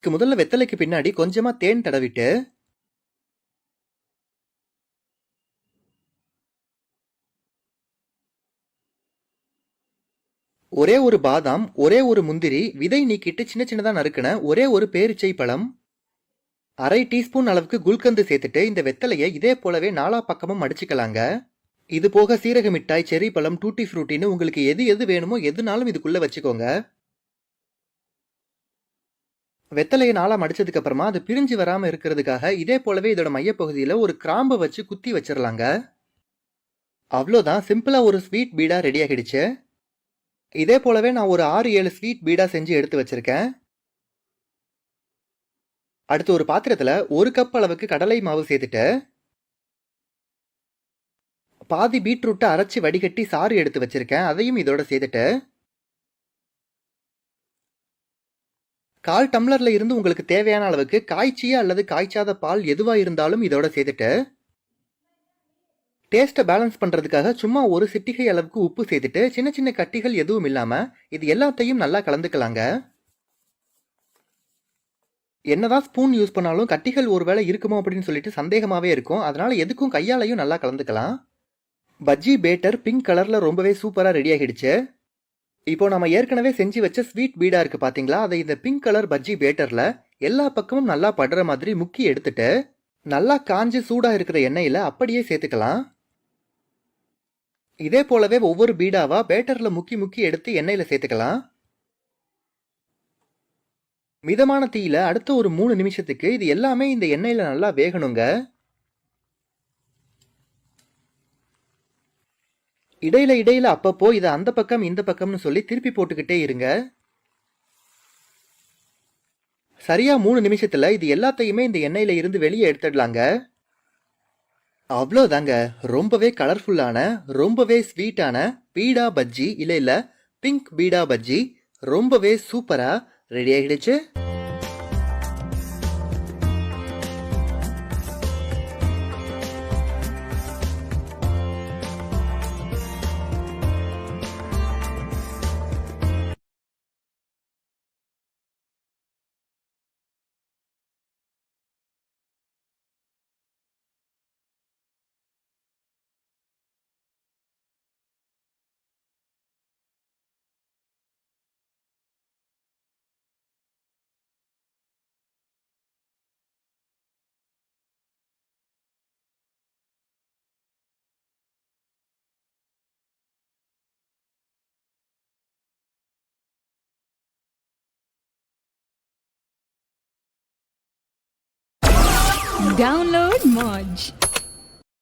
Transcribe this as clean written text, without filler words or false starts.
முதல்ல வெத்தலைக்கு பின்னாடி கொஞ்சமா தேன் தடவிட்டு ஒரே ஒரு பாதாம், ஒரே ஒரு முந்திரி, விதை நீக்கிட்டு சின்ன சின்னதா நறுக்குன ஒரே ஒரு பேரிச்சை பழம், அரை டீஸ்பூன் அளவுக்கு குல்கந்து சேர்த்துட்டு இந்த வெத்தலையை இதே போலவே நாலா பக்கமும் அடிச்சுக்கலாங்க. இது போக சீரக மிட்டாய், செரி பழம், டூட்டி ஃப்ரூட்டின்னு உங்களுக்கு எது எது வேணுமோ எதுனாலும் இதுக்குள்ள வச்சுக்கோங்க. வெத்தலையை நாளா மடிச்சதுக்கு அப்புறமா அது பிரிஞ்சு வராம இருக்கிறதுக்காக இதே போலவே இதோட மையப்பகுதியில ஒரு கிராம்பை வச்சு குத்தி வச்சிடலாங்க. அவ்வளோதான், சிம்பிளா ஒரு ஸ்வீட் பீடா ரெடி ஆகிடுச்சு. இதே போலவே நான் ஒரு 6-7 ஸ்வீட் பீடா செஞ்சு எடுத்து வச்சிருக்கேன். அடுத்து ஒரு பாத்திரத்துல 1 கப் அளவுக்கு கடலை மாவு சேர்த்துட்டு பாதி பீட்ரூட்டை அரைச்சி வடிகட்டி சாறு எடுத்து வச்சிருக்கேன், அதையும் இதோட சேர்த்துட்டு 1/4 டம்ளர்ல இருந்து உங்களுக்கு தேவையான அளவுக்கு காய்ச்சிய அல்லது காய்ச்சாத பால் எதுவா இருந்தாலும் இதோட சேர்த்துட்டு டேஸ்ட்டை பேலன்ஸ் பண்றதுக்காக சும்மா ஒரு சிட்டிகை அளவுக்கு உப்பு சேர்த்துட்டு சின்ன சின்ன கட்டிகள் எதுவும் இல்லாம இது எல்லாத்தையும் நல்லா கலந்துக்கலாங்க. என்னதான் ஸ்பூன் யூஸ் பண்ணாலும் கட்டிகள் ஒருவேளை இருக்குமோ அப்படின்னு சொல்லிட்டு சந்தேகமாவே இருக்கும். அதனால எதுக்கும் கையாலையும் நல்லா கலந்துக்கலாம். பஜ்ஜி பேட்டர் பிங்க் கலர்ல ரொம்பவே சூப்பரா ரெடி ஆகிடுச்சு. இப்போ நம்ம ஏற்கனவே செஞ்சு வச்ச ஸ்வீட் பீடா இருக்கு பாத்தீங்களா, அதை இந்த பிங்க் கலர் பஜ்ஜி பேட்டர்ல எல்லா பக்கமும் நல்லா படுற மாதிரி முக்கி எடுத்துட்டு நல்லா காஞ்சு சூடா இருக்கிற எண்ணெயில அப்படியே சேர்த்துக்கலாம். இதே போலவே ஒவ்வொரு பீடாவா பேட்டர்ல முக்கி முக்கி எடுத்து எண்ணெயில சேர்த்துக்கலாம். மிதமான தீயில அடுத்த ஒரு 3 நிமிஷத்துக்கு இது எல்லாமே இந்த எண்ணெயில நல்லா வேகணுங்க. இடையில இடையில அப்பப்போ இதை அந்த பக்கம் இந்த பக்கம்னு சொல்லி திருப்பி போட்டுக்கிட்டே இருங்க. சரியா 3 நிமிஷத்துல இது எல்லாத்தையுமே இந்த எண்ணெயில இருந்து வெளியே எடுத்துடலாங்க. அவ்வளோதாங்க, ரொம்பவே கலர்ஃபுல்லான ரொம்பவே ஸ்வீட்டான பீடா பஜ்ஜி இல்ல பிங்க் பீடா பஜ்ஜி ரொம்பவே சூப்பரா ரெடி ஆகிடுச்சு. Download Moj.